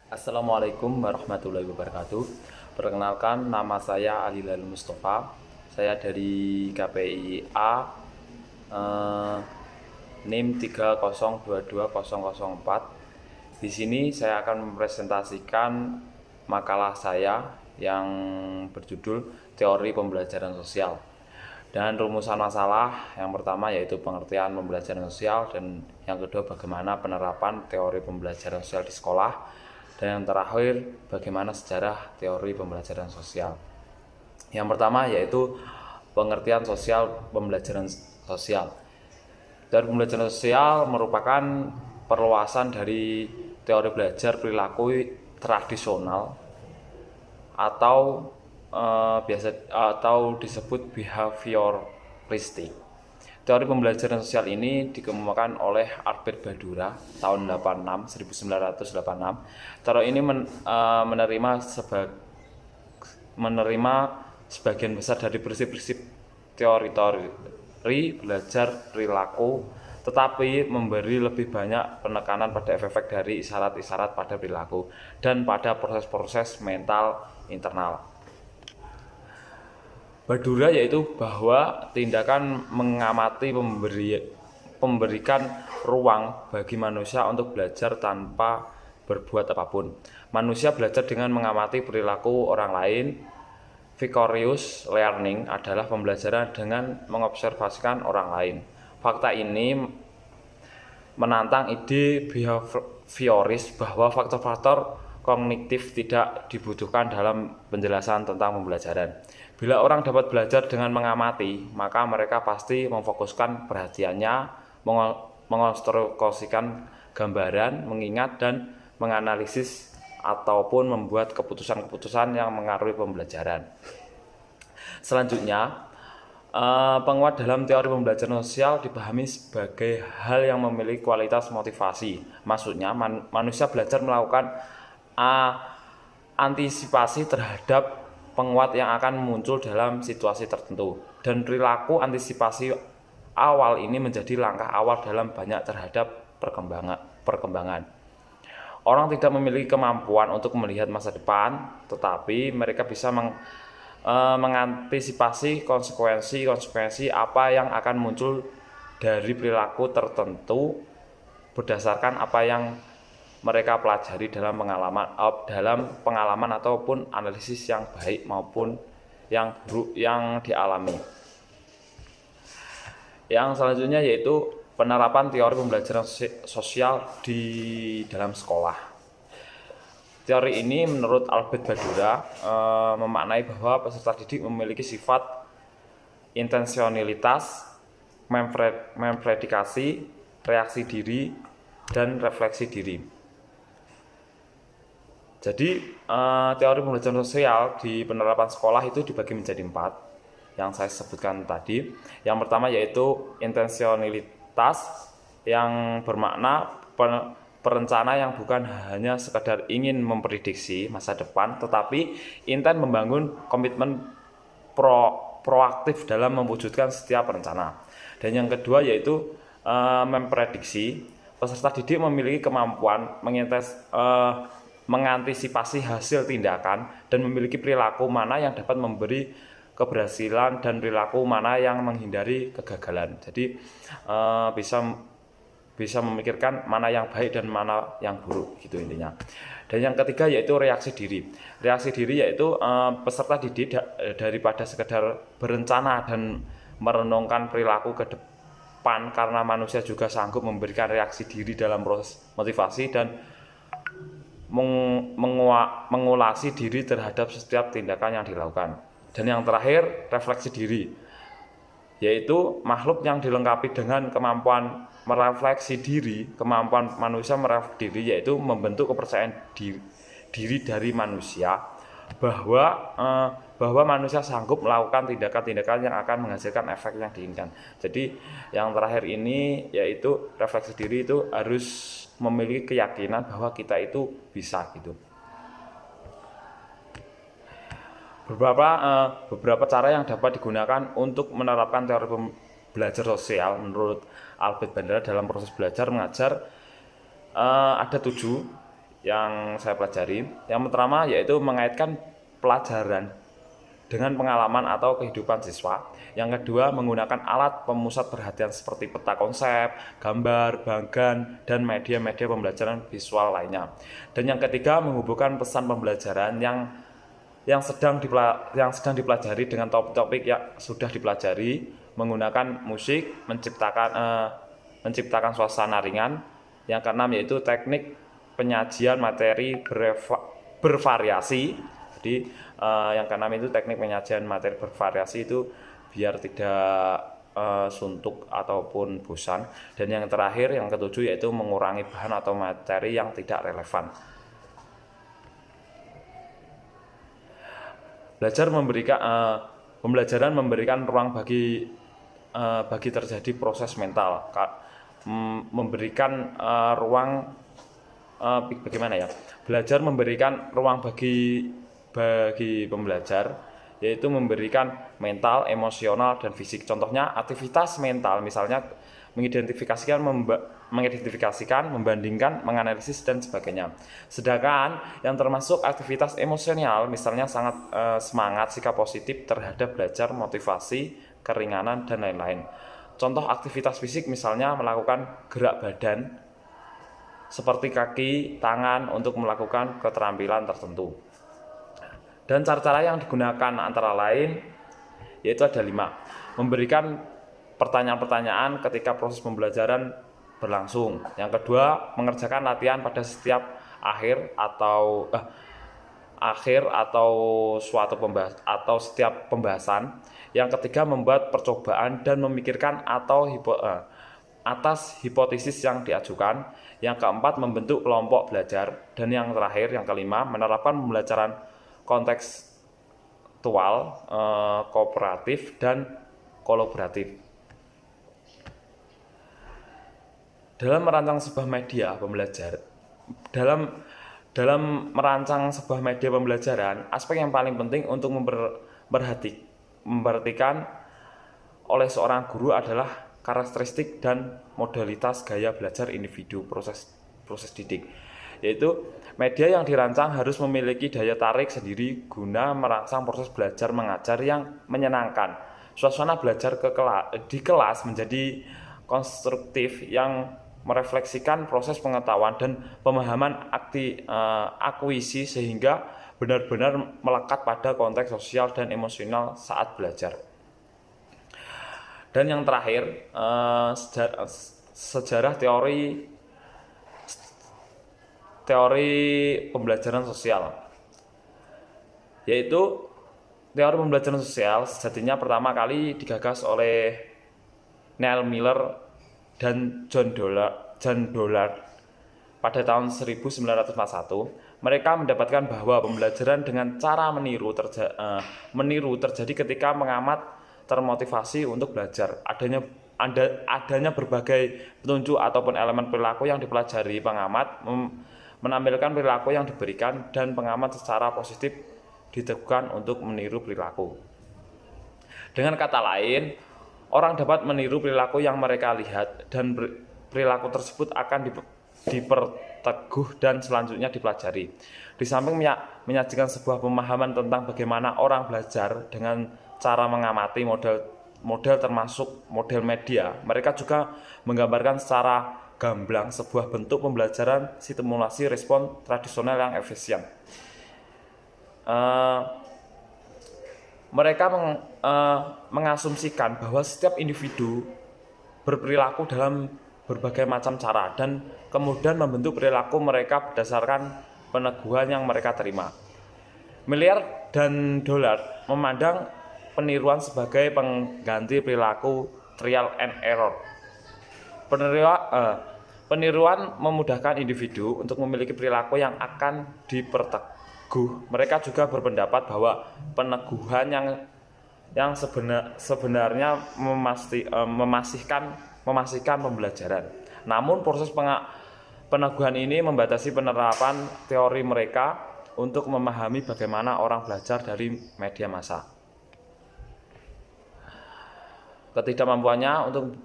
Assalamualaikum warahmatullahi wabarakatuh. Perkenalkan, nama saya Ali Lalu Mustafa. Saya dari KPI A, NIM 3022004. Di sini saya akan mempresentasikan makalah saya yang berjudul Teori Pembelajaran Sosial. Dan rumusan masalah yang pertama yaitu pengertian pembelajaran sosial, dan yang kedua bagaimana penerapan teori pembelajaran sosial di sekolah, dan yang terakhir bagaimana sejarah teori pembelajaran sosial. Yang pertama yaitu pengertian pembelajaran sosial. Teori pembelajaran sosial merupakan perluasan dari teori belajar perilaku tradisional atau disebut behavioristik. Teori pembelajaran sosial ini dikemukakan oleh Albert Bandura tahun 1986. Teori ini menerima sebagian besar dari prinsip-prinsip teori belajar perilaku, tetapi memberi lebih banyak penekanan pada efek-efek dari isyarat-isyarat pada perilaku dan pada proses-proses mental internal. Bandura yaitu bahwa tindakan mengamati memberikan ruang bagi manusia untuk belajar tanpa berbuat apapun. Manusia belajar dengan mengamati perilaku orang lain. Vicarious learning adalah pembelajaran dengan mengobservasikan orang lain. Fakta ini menantang ide behavioris bahwa faktor-faktor kognitif tidak dibutuhkan dalam penjelasan tentang pembelajaran. Bila orang dapat belajar dengan mengamati, maka mereka pasti memfokuskan perhatiannya, mengonstruksikan gambaran, mengingat dan menganalisis ataupun membuat keputusan-keputusan yang mengaruhi pembelajaran. Selanjutnya, penguat dalam teori pembelajaran sosial dipahami sebagai hal yang memiliki kualitas motivasi. Maksudnya, manusia belajar melakukan antisipasi terhadap penguat yang akan muncul dalam situasi tertentu, dan perilaku antisipasi awal ini menjadi langkah awal dalam banyak terhadap perkembangan. Orang tidak memiliki kemampuan untuk melihat masa depan, tetapi mereka bisa mengantisipasi konsekuensi apa yang akan muncul dari perilaku tertentu berdasarkan apa yang mereka pelajari dalam pengalaman ataupun analisis yang baik maupun yang buruk yang dialami. Yang selanjutnya yaitu penerapan teori pembelajaran sosial di dalam sekolah. Teori ini menurut Albert Bandura memaknai bahwa peserta didik memiliki sifat intensionalitas, mempredikasi, reaksi diri, dan refleksi diri. Jadi teori pembelajaran sosial di penerapan sekolah itu dibagi menjadi 4 yang saya sebutkan tadi. Yang pertama yaitu intensionalitas, yang bermakna perencana yang bukan hanya sekedar ingin memprediksi masa depan, tetapi intent membangun komitmen proaktif dalam mewujudkan setiap rencana. Dan yang kedua yaitu memprediksi. Peserta didik memiliki kemampuan mengantisipasi hasil tindakan dan memiliki perilaku mana yang dapat memberi keberhasilan dan perilaku mana yang menghindari kegagalan. Jadi bisa memikirkan mana yang baik dan mana yang buruk, gitu intinya. Dan yang ketiga yaitu reaksi diri. Reaksi diri yaitu peserta didik daripada sekedar berencana dan merenungkan perilaku ke depan, karena manusia juga sanggup memberikan reaksi diri dalam proses motivasi dan mengulasi diri terhadap setiap tindakan yang dilakukan. Dan yang terakhir, refleksi diri, yaitu makhluk yang dilengkapi dengan kemampuan merefleksi diri. Kemampuan manusia merefleksi diri yaitu membentuk kepercayaan diri dari manusia bahwa manusia sanggup melakukan tindakan-tindakan yang akan menghasilkan efek yang diinginkan. Jadi yang terakhir ini yaitu refleksi diri itu harus memiliki keyakinan bahwa kita itu bisa, gitu. Beberapa cara yang dapat digunakan untuk menerapkan teori belajar sosial menurut Albert Bandura dalam proses belajar mengajar ada 7. yang saya pelajari. Yang pertama yaitu mengaitkan pelajaran dengan pengalaman atau kehidupan siswa. Yang kedua, menggunakan alat pemusat perhatian seperti peta konsep, gambar, bagan, dan media-media pembelajaran visual lainnya. Dan yang ketiga, menghubungkan pesan pembelajaran yang sedang dipelajari dengan topik-topik yang sudah dipelajari, menggunakan musik, menciptakan suasana ringan. Yang keenam yaitu teknik penyajian materi bervariasi. Jadi yang keenam itu teknik penyajian materi bervariasi itu biar tidak suntuk ataupun bosan. Dan yang terakhir, yang ketujuh yaitu mengurangi bahan atau materi yang tidak relevan. Pembelajaran memberikan ruang bagi terjadi proses mental, memberikan ruang bagaimana ya? Belajar memberikan ruang bagi pembelajar, yaitu memberikan mental, emosional, dan fisik. Contohnya aktivitas mental, misalnya mengidentifikasikan, membandingkan, menganalisis, dan sebagainya. Sedangkan yang termasuk aktivitas emosional, misalnya sangat semangat, sikap positif terhadap belajar, motivasi, keringanan, dan lain-lain. Contoh aktivitas fisik misalnya melakukan gerak badan seperti kaki, tangan untuk melakukan keterampilan tertentu. Dan cara-cara yang digunakan antara lain yaitu ada 5. Memberikan pertanyaan-pertanyaan ketika proses pembelajaran berlangsung. Yang kedua, mengerjakan latihan pada setiap akhir atau setiap pembahasan. Yang ketiga, membuat percobaan dan memikirkan atas hipotesis yang diajukan. Yang keempat, membentuk kelompok belajar. Dan yang terakhir, yang kelima, menerapkan pembelajaran kontekstual, kooperatif, dan kolaboratif. Dalam merancang sebuah media pembelajaran, aspek yang paling penting untuk memperhatikan oleh seorang guru adalah karakteristik dan modalitas gaya belajar individu proses didik. Yaitu media yang dirancang harus memiliki daya tarik sendiri guna merangsang proses belajar mengajar yang menyenangkan. Suasana belajar di kelas menjadi konstruktif yang merefleksikan proses pengetahuan dan pemahaman akuisisi sehingga benar-benar melekat pada konteks sosial dan emosional saat belajar. Dan yang terakhir, sejarah teori pembelajaran sosial, yaitu teori pembelajaran sosial sejatinya pertama kali digagas oleh Neil Miller dan John Dollard pada tahun 1941. Mereka mendapatkan bahwa pembelajaran dengan cara meniru terjadi ketika pengamat termotivasi untuk belajar. Adanya berbagai petunjuk ataupun elemen perilaku yang dipelajari pengamat menampilkan perilaku yang diberikan, dan pengamat secara positif diteguhkan untuk meniru perilaku. Dengan kata lain, orang dapat meniru perilaku yang mereka lihat, dan perilaku tersebut akan diperteguh dan selanjutnya dipelajari. Di samping menyajikan sebuah pemahaman tentang bagaimana orang belajar dengan cara mengamati model termasuk model media, mereka juga menggambarkan secara gamblang sebuah bentuk pembelajaran simulasi respon tradisional yang efisien. Mereka mengasumsikan bahwa setiap individu berperilaku dalam berbagai macam cara dan kemudian membentuk perilaku mereka berdasarkan peneguhan yang mereka terima. Miller dan Dollard memandang peniruan sebagai pengganti perilaku trial and error. Peniruan memudahkan individu untuk memiliki perilaku yang akan diperteguh. Mereka juga berpendapat bahwa peneguhan yang sebenarnya memastikan pembelajaran. Namun proses peneguhan ini membatasi penerapan teori mereka untuk memahami bagaimana orang belajar dari media massa. Ketidakmampuannya untuk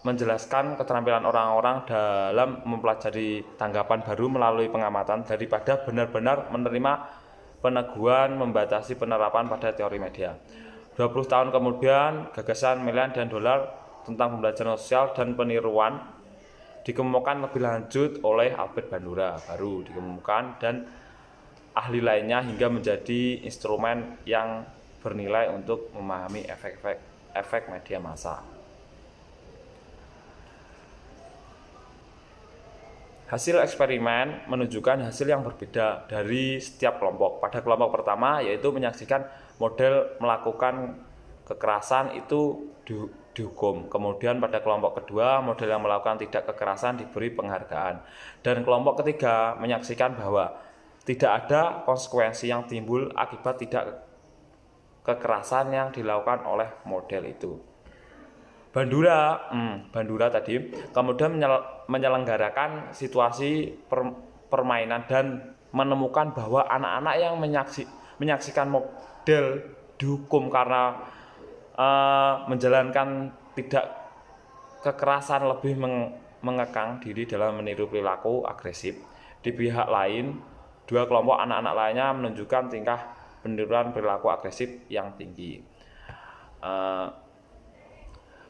menjelaskan keterampilan orang-orang dalam mempelajari tanggapan baru melalui pengamatan daripada benar-benar menerima peneguhan membatasi penerapan pada teori media. 20 tahun kemudian, gagasan Melian dan Dollar tentang pembelajaran sosial dan peniruan dikemukakan lebih lanjut oleh Albert Bandura, baru dikemukakan, dan ahli lainnya hingga menjadi instrumen yang bernilai untuk memahami efek media massa. Hasil eksperimen menunjukkan hasil yang berbeda dari setiap kelompok. Pada kelompok pertama, yaitu menyaksikan model melakukan kekerasan itu dihukum. Kemudian pada kelompok kedua, model yang melakukan tidak kekerasan diberi penghargaan. Dan kelompok ketiga menyaksikan bahwa tidak ada konsekuensi yang timbul akibat tidak kekerasan yang dilakukan oleh model itu. Bandura tadi kemudian menyelenggarakan situasi permainan dan menemukan bahwa anak-anak yang menyaksikan model dihukum karena menjalankan tidak kekerasan lebih mengekang diri dalam meniru perilaku agresif. Di pihak lain, dua kelompok anak-anak lainnya menunjukkan tingkah peniruan perilaku agresif yang tinggi.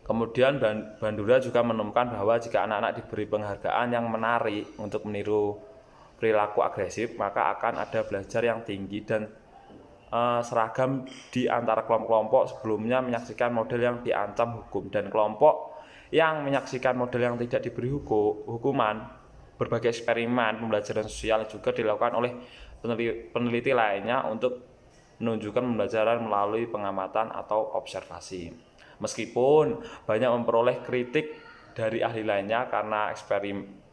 Kemudian Bandura juga menemukan bahwa jika anak-anak diberi penghargaan yang menarik untuk meniru perilaku agresif, maka akan ada belajar yang tinggi dan seragam di antara kelompok-kelompok sebelumnya menyaksikan model yang diancam hukum dan kelompok yang menyaksikan model yang tidak diberi hukuman. Berbagai eksperimen pembelajaran sosial juga dilakukan oleh peneliti lainnya untuk menunjukkan pembelajaran melalui pengamatan atau observasi. Meskipun banyak memperoleh kritik dari ahli lainnya karena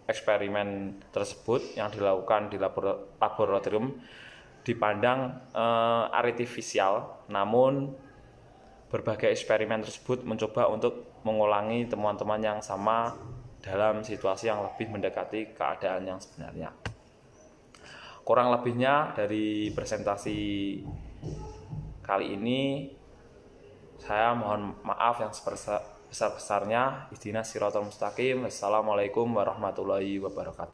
eksperimen tersebut yang dilakukan di laboratorium dipandang artifisial, namun berbagai eksperimen tersebut mencoba untuk mengulangi temuan-temuan yang sama dalam situasi yang lebih mendekati keadaan yang sebenarnya. Kurang lebihnya dari presentasi kali ini, saya mohon maaf yang sebesar-besarnya. Ihdinas siratal mustaqim. Wassalamualaikum warahmatullahi wabarakatuh.